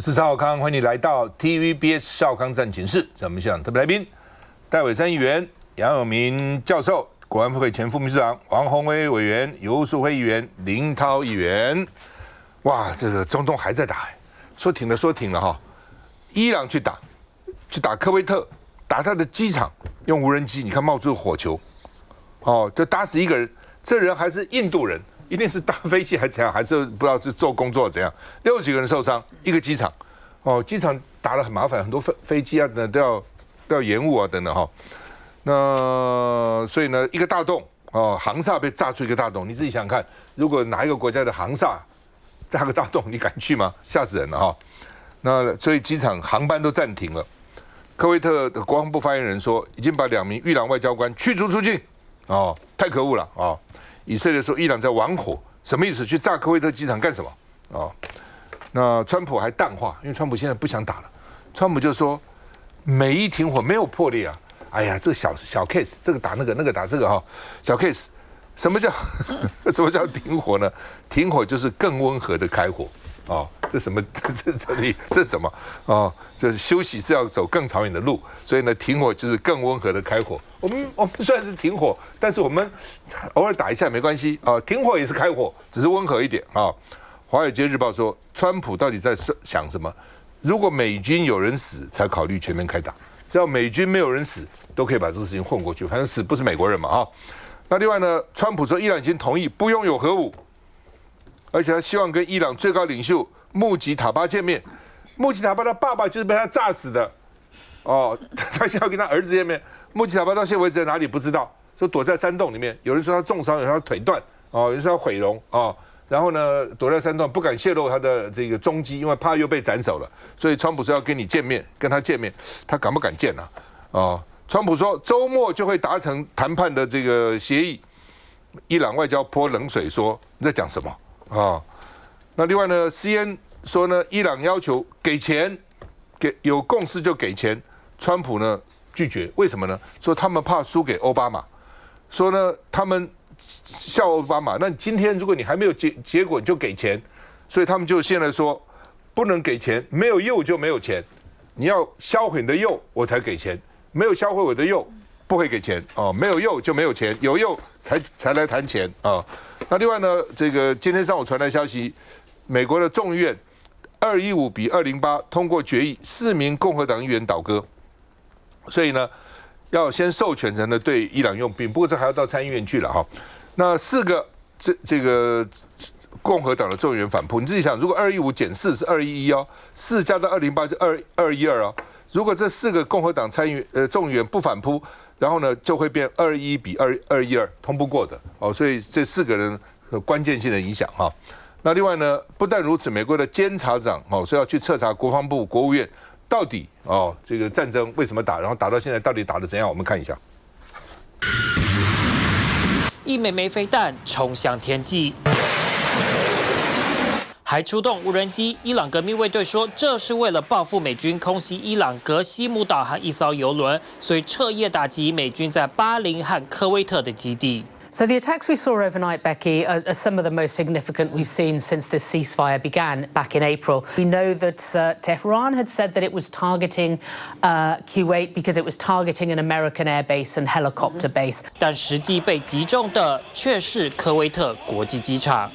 是赵少康，欢迎你来到 TVBS 少康战情室。在我们现场特别来宾，戴伟山议员、杨永明教授、国安会前副秘书长王宏威委员、游淑慧议员、林涛议员。哇，这个中东还在打，说停了说停了哈。伊朗去打科威特，打他的机场，用无人机，你看冒出火球，哦，就打死一个人，这人还是印度人。一定是搭飞机还是怎样，还是不知道是做工作怎样，60几个人受伤，一个机场，哦，机场打得很麻烦，很多飞机啊等等都要延误啊等等哈。那所以呢，一个大洞哦，航厦被炸出一个大洞，你自己想想看，如果哪一个国家的航厦炸个大洞，你敢去吗？吓死人了哈。那所以机场航班都暂停了。科威特的国防部发言人说，已经把2名伊朗外交官驱逐出境，哦，太可恶了哦。以色列说伊朗在玩火，什么意思？去炸科威特机场干什么？哦，那川普还淡化，因为川普现在不想打了。川普就说，美伊停火没有破裂啊！哎呀，这小 case， 这个打那个，那个打这个哈，小 case。什么叫停火呢？停火就是更温和的开火。哦，这什么？这什么？哦，这休息是要走更长远的路，所以呢，停火就是更温和的开火。我们虽然是停火，但是我们偶尔打一下没关系啊。停火也是开火，只是温和一点啊。华尔街日报说，川普到底在想什么？如果美军有人死，才考虑全面开打；只要美军没有人死，都可以把这个事情混过去。反正死不是美国人嘛啊。那另外呢，川普说，伊朗已经同意不拥有核武。而且他希望跟伊朗最高领袖穆吉塔巴见面。穆吉塔巴的爸爸就是被他炸死的，哦，他现在要跟他儿子见面。穆吉塔巴到现在为止在哪里不知道，说躲在山洞里面。有人说他重伤，有人说他腿断，哦，有人说他毁容，哦，然后呢躲在山洞，不敢泄露他的这个踪迹，因为怕又被斩首了。所以川普说要跟你见面，跟他见面，他敢不敢见呢？哦，川普说周末就会达成谈判的这个协议。伊朗外交泼冷水说你在讲什么？那另外呢 ，CNN 说呢，伊朗要求给钱，有共识就给钱，川普呢拒绝，为什么呢？说他们怕输给奥巴马，说呢他们笑奥巴马，那今天如果你还没有结果，你就给钱，所以他们就现在说不能给钱，没有铀就没有钱，你要销毁你的铀我才给钱，没有销毁我的铀不会给钱哦，没有铀就没有钱，有铀才来谈钱啊。那另外呢，这个今天上午传来消息，美国的众议院215比208通过决议，4名共和党议员倒戈，所以呢，要先授权才能对伊朗用兵，不过这还要到参议院去了哈。那4个这个共和党的众议员反扑，你自己想，如果215减4是211哦，4加到208就212哦。如果这4个共和党众议员不反扑，然后呢就会变221比212通不过的哦，所以这4个人有关键性的影响哈。那另外呢，不但如此，美国的监察长哦说要去彻查国防部、国务院到底哦这个战争为什么打，然后打到现在到底打得怎样？我们看一下。一枚枚飞弹冲向天际。还出动无人机。伊朗革命卫队说，这是为了报复美军空袭伊朗格西姆岛和一艘油轮，所以彻夜打击美军在巴林和科威特的基地。So the attacks we saw overnight, Becky, are some of the most significant we've seen since this ceasefire began back in April. We know that Tehran had said that it was targeting Kuwait because it was targeting an American air base and helicopter base. 但实际被击中的却是科威特国际机场。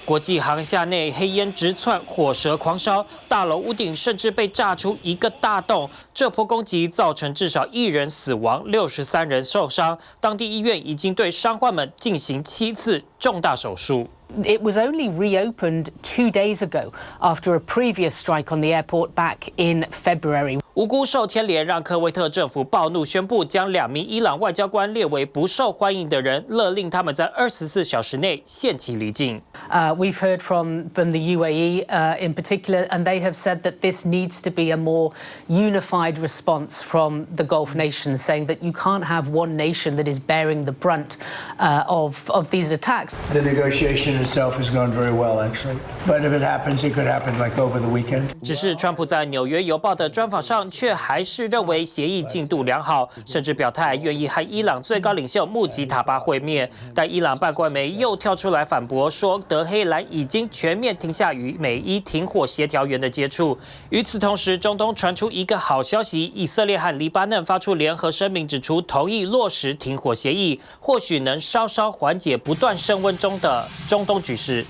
国际航厦内黑烟直窜，火舌狂烧，大楼屋顶甚至被炸出一个大洞。这波攻击造成至少1人死亡，63人受伤。当地医院已经对伤患们进行7次重大手术。It was only reopened 2 days ago after a previous strike on the airport back in February. 无辜受牵连，让科威特政府暴怒，宣布将2名伊朗外交官列为不受欢迎的人，勒令他们在24小时内限期离境。We've heard from the UAE in particular, and they have said that this needs to be a more unified response from the Gulf nations, saying that you can't have one nation that is bearing the brunt of these attacks. The negotiation itself has gone very well, actually. But if it happens, it could happen like over the weekend. 只是川普在《纽约邮报》的专访上上却还是认为协议进度良好，甚至表态愿意和伊朗最高领袖穆吉塔巴会面。但伊朗半官媒又跳出来反驳说，德黑兰已经全面停下与美伊停火协调员的接触。与此同时，中东传出一个好消息，以色列和黎巴嫩发出联合声明，指出同意落实停火协议，或许能稍稍缓解不断升温中的中东局势。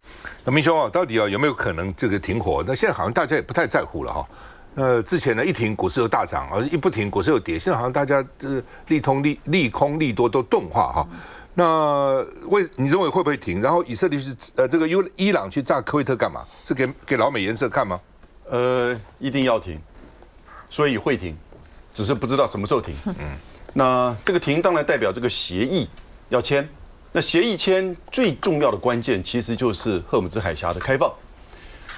那明兄啊，到底有没有可能这个停火？那现在好像大家也不太在乎了哈。之前呢一停股市又大涨，一不停股市又跌，现在好像大家利空利多都钝化哈。那你认为会不会停？然后以色列是这个伊朗去炸科威特干嘛？是给老美颜色看吗？一定要停，所以会停，只是不知道什么时候停。那这个停当然代表这个协议要签。那协议签最重要的关键其实就是荷尔蒙兹海峡的开放。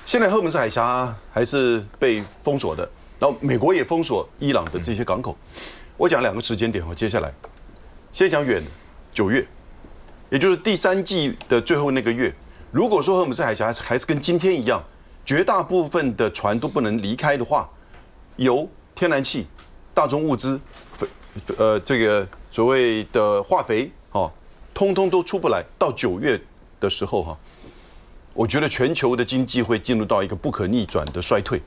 现在荷尔蒙兹海峡还是被封锁的，然后美国也封锁伊朗的这些港口。我讲2个时间点接下来先讲远的9月，也就是第3季的最后那个月。如果说荷尔蒙兹海峡还是跟今天一样，绝大部分的船都不能离开的话，油、天然气、大宗物资，这个所谓的化肥通通都出不来。到9月的时候我觉得全球的经济会进入到一个不可逆转的衰退。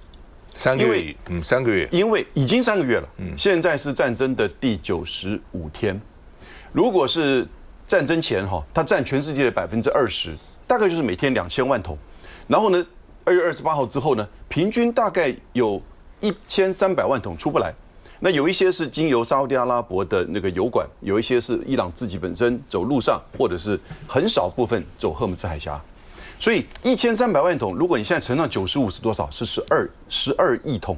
3个月，因为已经3个月了，现在是战争的第95天。如果是战争前它占全世界的20%，大概就是每天2000万桶。然后呢，2月28号之后呢，平均大概有1300万桶出不来。那有一些是经由沙烏地阿拉伯的那个油管，有一些是伊朗自己本身走陆上，或者是很少部分走荷尔蒙兹海峡。所以1300万桶，如果你现在乘上95是多少？是12亿桶。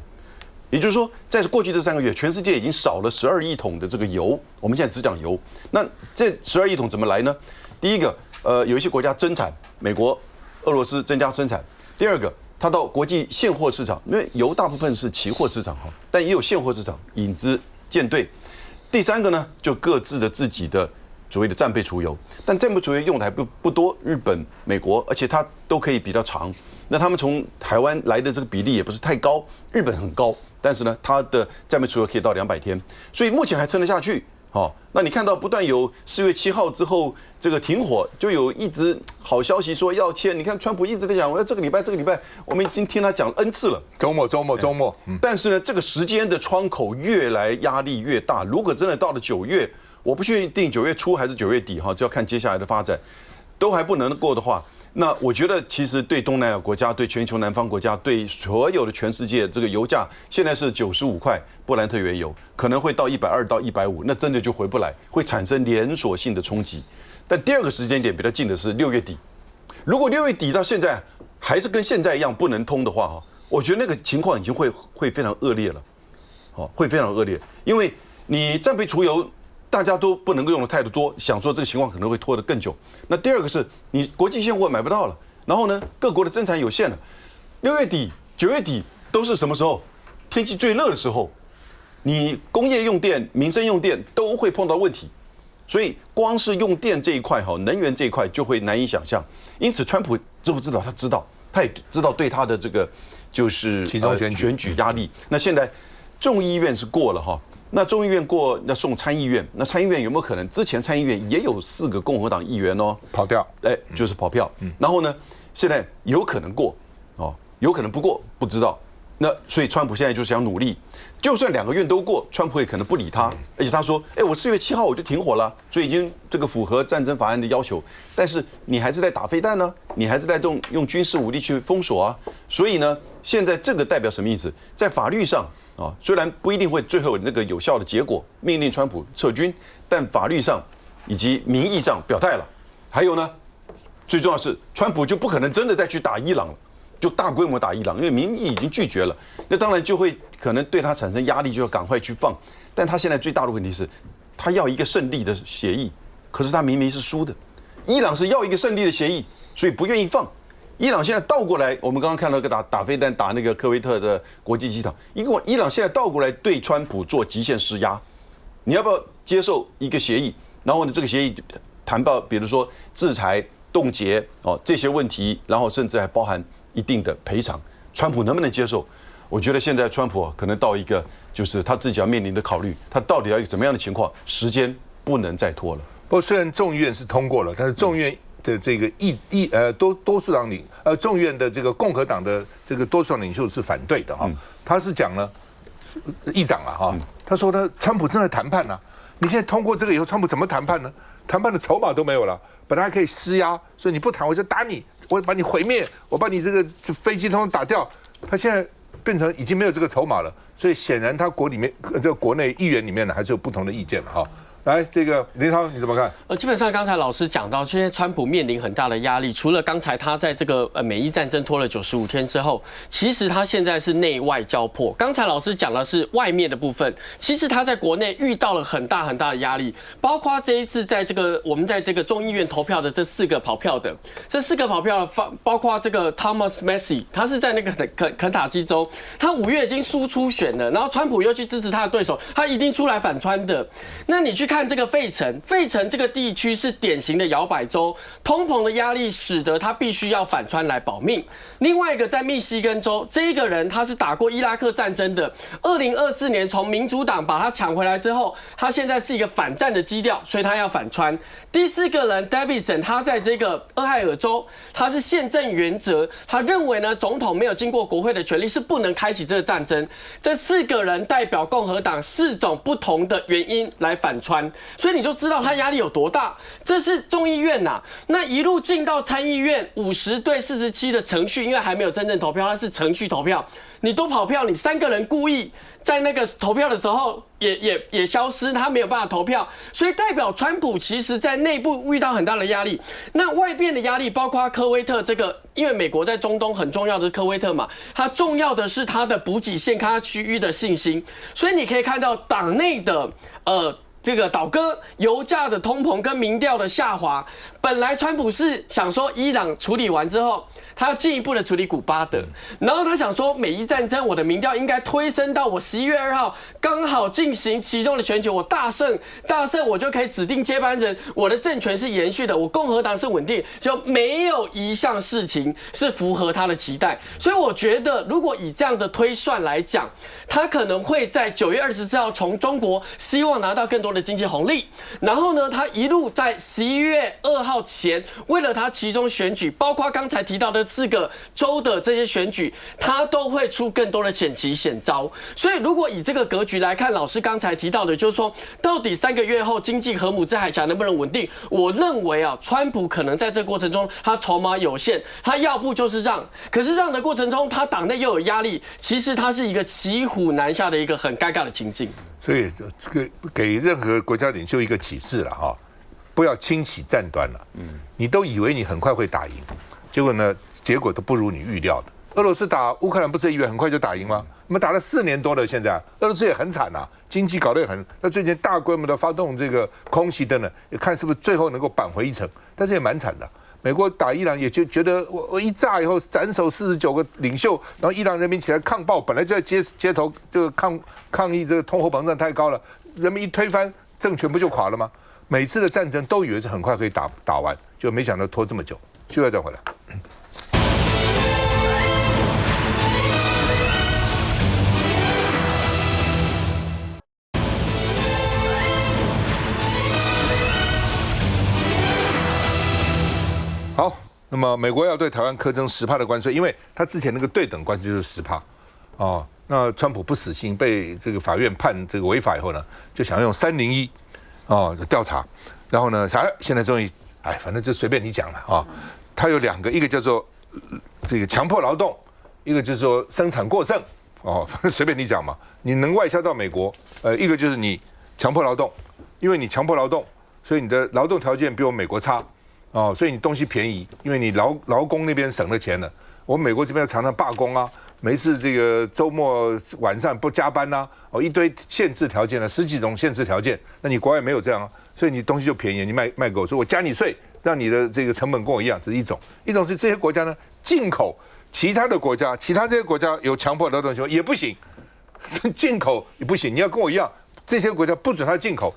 也就是说，在过去这3个月，全世界已经少了12亿桶的这个油。我们现在只讲油，那这12亿桶怎么来呢？第一个，有一些国家增产，美国、俄罗斯增加生产。第二个，它到国际现货市场，因为油大部分是期货市场但也有现货市场引资舰队。第3个呢，就各自的自己的所谓的战备储油，但战备储油用的还不多，日本、美国，而且它都可以比较长。那他们从台湾来的这个比例也不是太高，日本很高，但是呢，它的战备储油可以到200天，所以目前还撑得下去。那你看到不断有4月7号之后这个停火，就有一直好消息说要签。你看川普一直在讲，这个礼拜，我们已经听他讲 N 次了。周末。但是呢，这个时间的窗口越来压力越大。如果真的到了9月，我不确定9月初还是9月底就要看接下来的发展，都还不能过的话，那我觉得其实对东南亚国家、对全球南方国家、对所有的全世界，这个油价现在是95块布兰特原油，可能会到120到150，那真的就回不来，会产生连锁性的冲击。但第2个时间点比较近的是6月底，如果6月底到现在还是跟现在一样不能通的话我觉得那个情况已经会非常恶劣了，会非常恶劣，因为你战备储油大家都不能够用的太多，想说这个情况可能会拖得更久。那第2个是你国际现货买不到了，然后呢，各国的增产有限了。6月底、9月底都是什么时候？天气最热的时候，你工业用电、民生用电都会碰到问题。所以光是用电这一块能源这一块就会难以想象。因此，川普知不知道？他知道，他也知道对他的这个就是其中选举压力。那现在众议院是过了那众议院过，要送参议院。那参议院有没有可能？之前参议院也有4个共和党议员跑掉，就是跑票。然后呢，现在有可能过有可能不过，不知道。那所以川普现在就想努力，就算2个院都过，川普也可能不理他。而且他说，我4月7号我就停火了，所以已经这个符合战争法案的要求。但是你还是在打飞弹呢，你还是在用军事武力去封锁啊。所以呢，现在这个代表什么意思？在法律上虽然不一定会最后有那个有效的结果，命令川普撤军，但法律上以及名义上表态了。还有呢，最重要的是，川普就不可能真的再去打伊朗了，就大规模打伊朗，因为民意已经拒绝了。那当然就会可能对他产生压力，就要赶快去放。但他现在最大的问题是，他要一个胜利的协议，可是他明明是输的。伊朗是要一个胜利的协议，所以不愿意放。伊朗现在倒过来，我们刚刚看到一个打飞弹打那个科威特的国际机场，伊朗现在倒过来对川普做极限施压，你要不要接受一个协议？然后呢，这个协议谈到比如说制裁、冻结这些问题，然后甚至还包含一定的赔偿，川普能不能接受？我觉得现在川普可能到一个就是他自己要面临的考虑，他到底要一个怎么样的情况，时间不能再拖了。不过虽然众议院是通过了，但是众议院的这个多数党众议院的这个共和党的这个多数党领袖是反对的哈，他是讲了议长啊哈，他说川普正在谈判啊，你现在通过这个以后，川普怎么谈判呢？谈判的筹码都没有了，本来还可以施压，所以你不谈我就打你，我把你毁灭，我把你这个飞机通通打掉，他现在变成已经没有这个筹码了，所以显然他这个国内议员里面呢还是有不同的意见了哈。来，这个林涛你怎么看？基本上刚才老师讲到，现在川普面临很大的压力，除了刚才他在这个美伊战争拖了95天之后，其实他现在是内外交迫。刚才老师讲的是外面的部分，其实他在国内遇到了很大的压力，包括这一次在我们在这个众议院投票的这4个跑票的，包括这个 Thomas Massie， 他是在那个肯塔基州，他5月已经输出选了，然后川普又去支持他的对手，他一定出来反川的。那你去看这个费城这个地区是典型的摇摆州，通膨的压力使得他必须要反川来保命。另外一个在密西根州，这一个人他是打过伊拉克战争的，2024年从民主党把他抢回来之后，他现在是一个反战的基调，所以他要反川。第4个人 Davidson， 他在这个俄亥俄州，他是宪政原则，他认为呢总统没有经过国会的权利是不能开启这个战争。这4个人代表共和党4种不同的原因来反川。所以你就知道他压力有多大。这是众议院呐，那一路进到参议院50对47的程序，因为还没有真正投票，它是程序投票。你都跑票，你3个人故意在那个投票的时候也消失，他没有办法投票，所以代表川普其实在内部遇到很大的压力。那外边的压力包括科威特这个，因为美国在中东很重要的是科威特嘛，它重要的是它的补给线、它区域的信心，所以你可以看到党内的这个倒戈、油价的通膨跟民调的下滑，本来川普是想说伊朗处理完之后，他要进一步的处理古巴的，然后他想说美伊战争，我的民调应该推升到我11月2号刚好进行其中的选举，我大胜我就可以指定接班人，我的政权是延续的，我共和党是稳定，就没有一项事情是符合他的期待，所以我觉得如果以这样的推算来讲，他可能会在9月24号从中国希望拿到更多的经济红利，然后呢，他一路在11月2号前，为了他其中选举，包括刚才提到的4个州的这些选举，他都会出更多的险棋险招。所以如果以这个格局来看，老师刚才提到的，就是说到底3个月后经济荷姆兹海峡能不能稳定？我认为啊，川普可能在这个过程中他筹码有限，他要不就是让，可是让的过程中他党内又有压力，其实他是一个骑虎难下的一个很尴尬的情境。所以这个给任何国家领袖一个启示了哈，不要轻启战端了。你都以为你很快会打赢，结果呢，结果都不如你预料的。俄罗斯打乌克兰不是以为很快就打赢吗？我们打了4年多了，现在俄罗斯也很惨啊，经济搞得也很。那最近大规模的发动这个空袭灯呢，也看是不是最后能够扳回一城，但是也蛮惨的。美国打伊朗也就觉得我一炸以后斩首49个领袖，然后伊朗人民起来抗暴，本来就在街头这个抗议这个通货膨胀太高了，人民一推翻政权不就垮了吗？每次的战争都以为是很快可以打完，就没想到拖这么久。休息再回来。好，那么美国要对台湾课征10%的关税，因为他之前那个对等关税就是10%，哦，那川普不死心，被这个法院判这个违法以后呢，就想用301调查，然后呢，现在终于，反正就随便你讲了啊，他有2个，一个叫做这个强迫劳动，一个就是说生产过剩，反正随便你讲嘛，你能外销到美国，一个就是你强迫劳动，因为你强迫劳动，所以你的劳动条件比我们美国差。所以你东西便宜，因为你劳工那边省了钱了。我们美国这边常常罢工啊，没事这个周末晚上不加班啊，一堆限制条件10几种限制条件。那你国外没有这样啊，所以你东西就便宜，你卖给我，说我加你税，让你的这个成本跟我一样，这是一种。一种是这些国家呢进口其他的国家，其他这些国家有强迫劳动行为也不行，进口也不行，你要跟我一样，这些国家不准他进口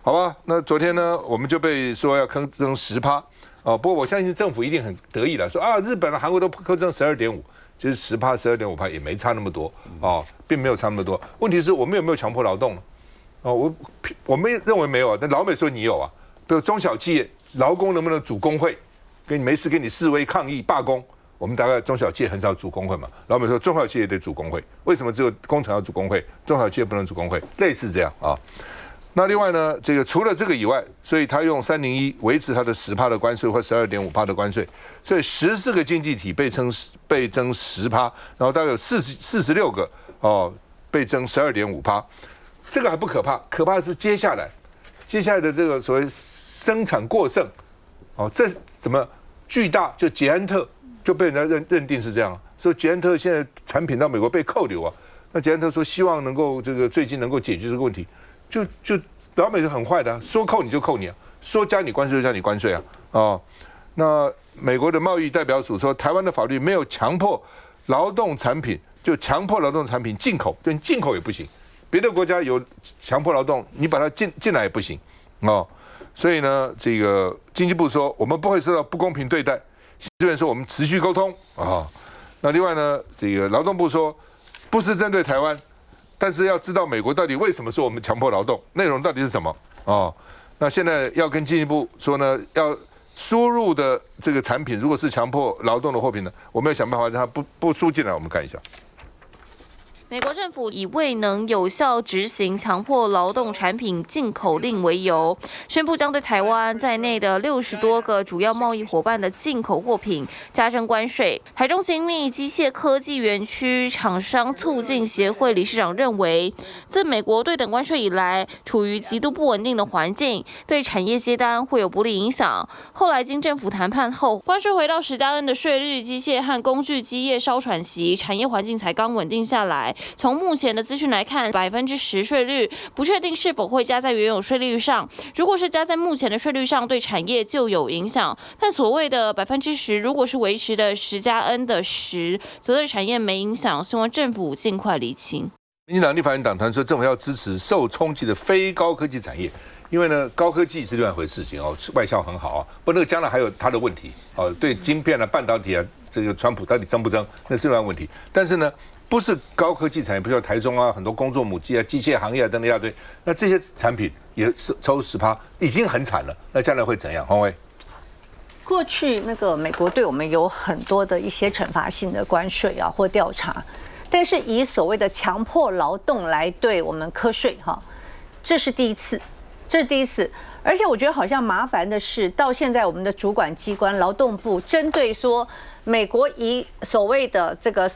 好吧，那昨天呢，我们就被说要课征10%，不过我相信政府一定很得意了，说日本、韩国都课征12.5%，其实10%、12.5%也没差那么多哦，并没有差那么多。问题是我们有没有强迫劳动呢？哦，我们认为没有啊，但老美说你有啊。比如中小企业劳工能不能组工会？没事跟你示威抗议罢工？我们大概中小企业很少组工会嘛。老美说中小企业得组工会，为什么只有工厂要组工会，中小企业不能组工会？类似这样啊。那另外呢，这个除了这个以外，所以他用301维持他的10%的关税或12.5%的关税，所以14个经济体被征10%，然后大概有46个被征12.5%，这个还不可怕，可怕的是接下来的这个所谓生产过剩，这怎么巨大？就捷安特就被人家认定是这样，所以捷安特现在产品到美国被扣留啊。那捷安特说希望能够最近能够解决这个问题。就老美是很坏的啊，说扣你就扣你啊，说加你关税就加你关税啊，那美国的贸易代表署说，台湾的法律没有强迫劳动产品，就强迫劳动产品进口，对，进口也不行，别的国家有强迫劳动，你把它进来也不行所以呢，这个经济部说我们不会受到不公平对待，行政院说我们持续沟通那另外呢，这个劳动部说不是针对台湾。但是要知道美国到底为什么说我们强迫劳动，内容到底是什么那现在要跟经济部说呢，要输入的这个产品，如果是强迫劳动的货品呢，我们要想办法让它不输进来。我们看一下。美国政府以未能有效执行强迫劳动产品进口令为由，宣布将对台湾在内的60多个主要贸易伙伴的进口货品加征关税。台中精密机械科技园区厂商促进协会理事长认为，自美国对等关税以来，处于极度不稳定的环境，对产业接单会有不利影响。后来经政府谈判后，关税回到10加 N 的税率，机械和工具机业稍喘息，产业环境才刚稳定下来。从目前的资讯来看，10%税率不确定是否会加在原有税率上。如果是加在目前的税率上，对产业就有影响。但所谓的10%，如果是维持的10加 N 的10，则对产业没影响。希望政府尽快厘清。民进党立法院党团说，政府要支持受冲击的非高科技产业，因为呢，高科技是另外一回事情外销很好不过那个将来还有它的问题对晶片半导体这个川普到底争不争，那是另外问题。但是呢，不是高科技产业，比如说台中很多工作母机机械行业等等一大堆，那这些产品也是抽10%，已经很惨了。那将来会怎样？洪伟，过去那个美国对我们有很多的一些惩罚性的关税或调查，但是以所谓的强迫劳动来对我们课税这是第一次，而且我觉得好像麻烦的是，到现在我们的主管机关劳动部针对说美国以所谓的这个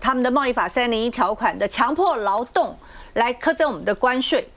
他们的贸易法301条款的强迫劳动来课征我们的关税。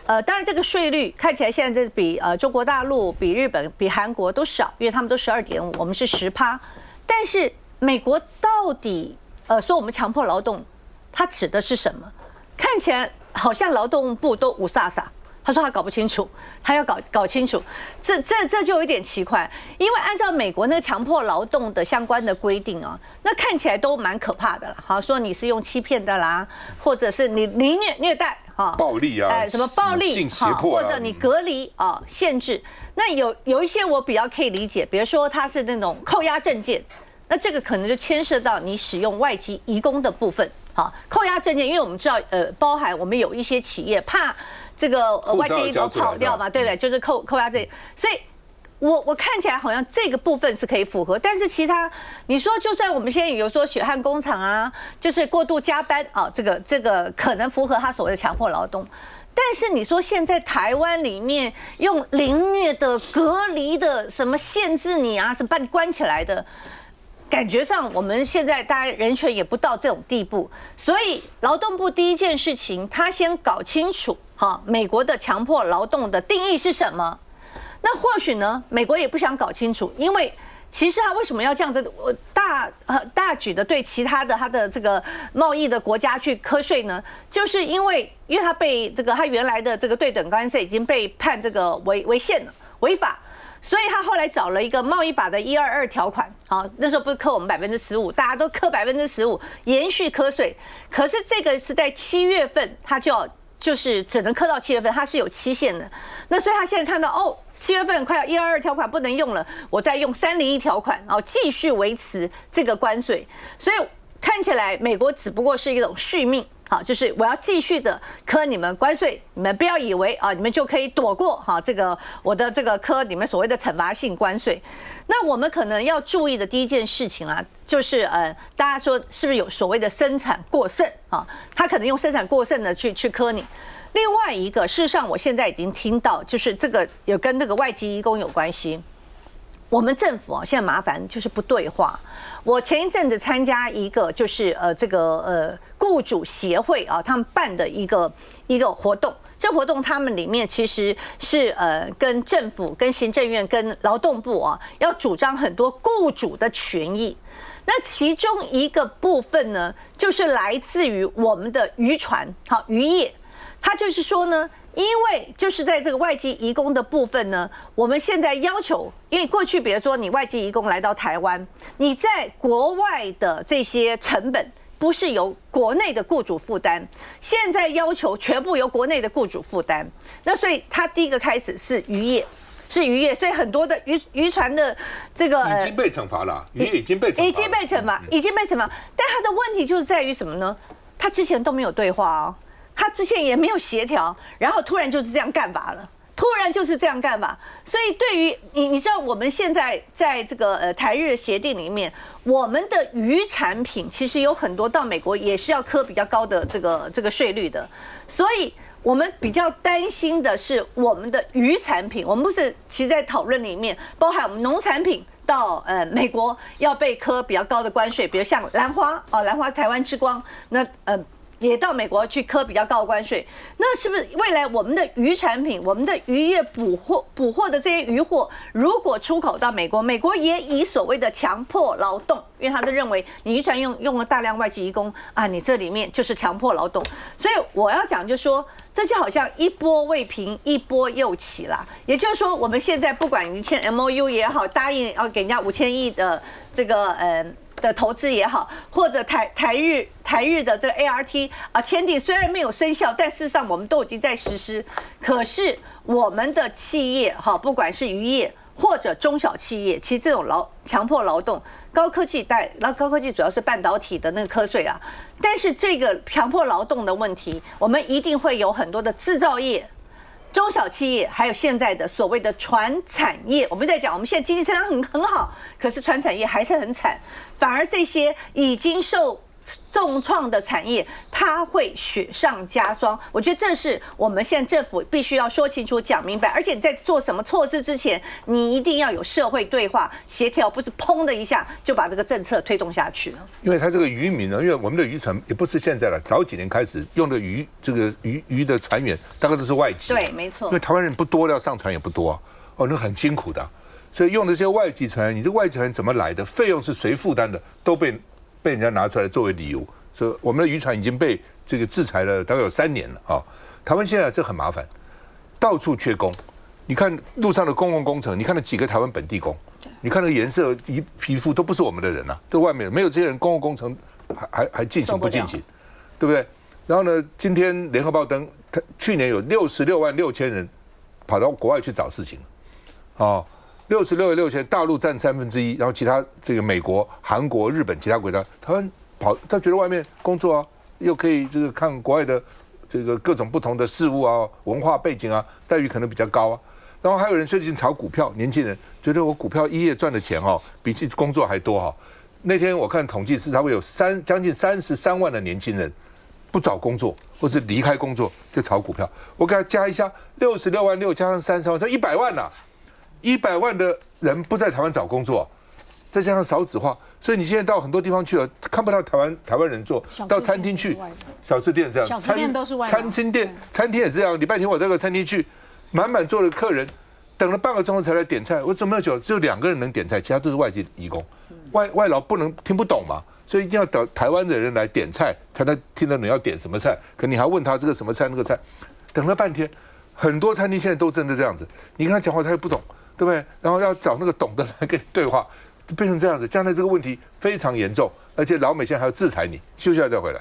当然这个税率看起来现在比中国大陆、比日本、比韩国都少，因为他们都12.5%，我们是10%。但是美国到底说我们强迫劳动，它指的是什么？看起来好像劳动部都无煞煞。他说他搞不清楚，他要搞清楚，这就有一点奇怪，因为按照美国那个强迫劳动的相关的规定那看起来都蛮可怕的了。好，说你是用欺骗的啦，或者是你虐待暴力什么暴力性胁迫或者你隔离限制。那有一些我比较可以理解，比如说他是那种扣押证件，那这个可能就牵涉到你使用外籍移工的部分。好，扣押证件，因为我们知道包含我们有一些企业怕这个外籍移工跑掉嘛，对不对？就是扣押这，所以我看起来好像这个部分是可以符合，但是其他你说，就算我们现在有说血汗工厂就是过度加班这个可能符合他所谓的强迫劳动，但是你说现在台湾里面用凌虐的、隔离的、什么限制你是把你关起来的。感觉上，我们现在大家人权也不到这种地步，所以劳动部第一件事情，他先搞清楚美国的强迫劳动的定义是什么。那或许呢，美国也不想搞清楚，因为其实他为什么要这样子大举的对其他的他的这个贸易的国家去课税呢？就是因为他被他原来的这个对等关税已经被判这个违宪了、违法。所以他后来找了一个贸易法的122条款，那时候不是课我们15%，大家都课15%，延续课税。可是这个是在7月份，他就是只能课到7月份，它是有期限的。那所以他现在看到7月份快要122条款不能用了，我再用301条款，继续维持这个关税。所以看起来美国只不过是一种续命。好，就是我要继续的科你们关税，你们不要以为啊，你们就可以躲过哈这个我的这个科你们所谓的惩罚性关税。那我们可能要注意的第一件事情啊，就是大家说是不是有所谓的生产过剩啊？他可能用生产过剩的去科你。另外一个，事实上我现在已经听到，就是这个有跟这个外籍移工有关系。我们政府啊，现在麻烦就是不对话。我前一阵子参加一个就是雇主协会啊，他们办的一个活动。这活动他们里面其实是跟政府、跟行政院、跟劳动部啊，要主张很多雇主的权益。那其中一个部分呢，就是来自于我们的渔船，好渔业，它就是说呢。因为就是在这个外籍移工的部分呢，我们现在要求，因为过去比如说你外籍移工来到台湾，你在国外的这些成本不是由国内的雇主负担，现在要求全部由国内的雇主负担。那所以他第一个开始是渔业，所以很多的渔船的这个已经被惩罚了，渔业已经被惩罚，但他的问题就是在于什么呢？他之前都没有对话哦。他之前也没有协调，然后突然就是这样干法了，所以对于你知道我们现在在这个台日协定里面，我们的渔产品其实有很多到美国也是要科比较高的这个税率的，所以我们比较担心的是我们的渔产品，我们不是其实在讨论里面包含我们农产品。到美国要被科比较高的关税，比如像兰花台湾之光，那也到美国去科比较高的关税，那是不是未来我们的渔产品、我们的渔业捕获的这些渔获，如果出口到美国，美国也以所谓的强迫劳动，因为他都认为你渔船用了大量外籍移工啊，你这里面就是强迫劳动，所以我要讲就是说，这就好像一波未平一波又起啦。也就是说，我们现在不管你签 MOU 也好，答应要给人家5000亿的这个的投资也好，或者台日的这个 ART 啊签订，虽然没有生效，但事实上我们都已经在实施。可是我们的企业哈，不管是渔业或者中小企业，其实这种强迫劳动，高科技主要是半导体的那个课税啊。但是这个强迫劳动的问题，我们一定会有很多的制造业。中小企业还有现在的所谓的传产业，我们在讲，我们现在经济增长很好，可是传产业还是很惨，反而这些已经受重创的产业，它会雪上加霜。我觉得这是我们现在政府必须要说清楚、讲明白。而且你在做什么措施之前，你一定要有社会对话协调，不是砰的一下就把这个政策推动下去了。因为它这个渔民呢，因为我们的渔船也不是现在了，早几年开始用的鱼的船员大概都是外籍，对，没错。因为台湾人不多，要上船也不多啊，那很辛苦的啊，所以用的这些外籍船员，你这外籍船员怎么来的，费用是谁负担的，都被人家拿出来作为理由，所以我们的渔船已经被这个制裁了，大概有3年了啊。台湾现在这很麻烦，到处缺工。你看路上的公共工程，你看了几个台湾本地工，你看那个颜色、皮肤都不是我们的人啊，都外面人，没有这些人，公共工程还进行不进行，对不对？然后呢，今天联合报登，去年有66万6千人跑到国外去找事情，哦。66万6千，大陆占1/3，然后其他这个美国、韩国、日本其他国家，台湾他觉得外面工作啊，又可以这个看国外的这个各种不同的事物啊、文化背景啊，待遇可能比较高啊。然后还有人最近炒股票，年轻人觉得我股票一夜赚的钱哦，比起工作还多哈。那天我看统计是，他会有将近33万的年轻人不找工作，或是离开工作就炒股票。我给他加一下，66万6加上33万，这100万呐！100万的人不在台湾找工作，再加上少子化，所以你现在到很多地方去了，看不到台湾人做。到餐厅去，小吃店这样，小吃店都是外餐厅也是这样。礼拜天我这个餐厅去，满满坐的客人，等了半个钟头才来点菜。我怎么那么久？只有2个人能点菜，其他都是外籍移工。外劳听不懂嘛，所以一定要等台湾的人来点菜，才能听得懂要点什么菜。可你还问他这个什么菜那个菜，等了半天。很多餐厅现在都真的这样子，你跟他讲话他又不懂。对不对？然后要找那个懂的来跟你对话，就变成这样子，将来这个问题非常严重，而且老美现在还要制裁你。休息一下再回来。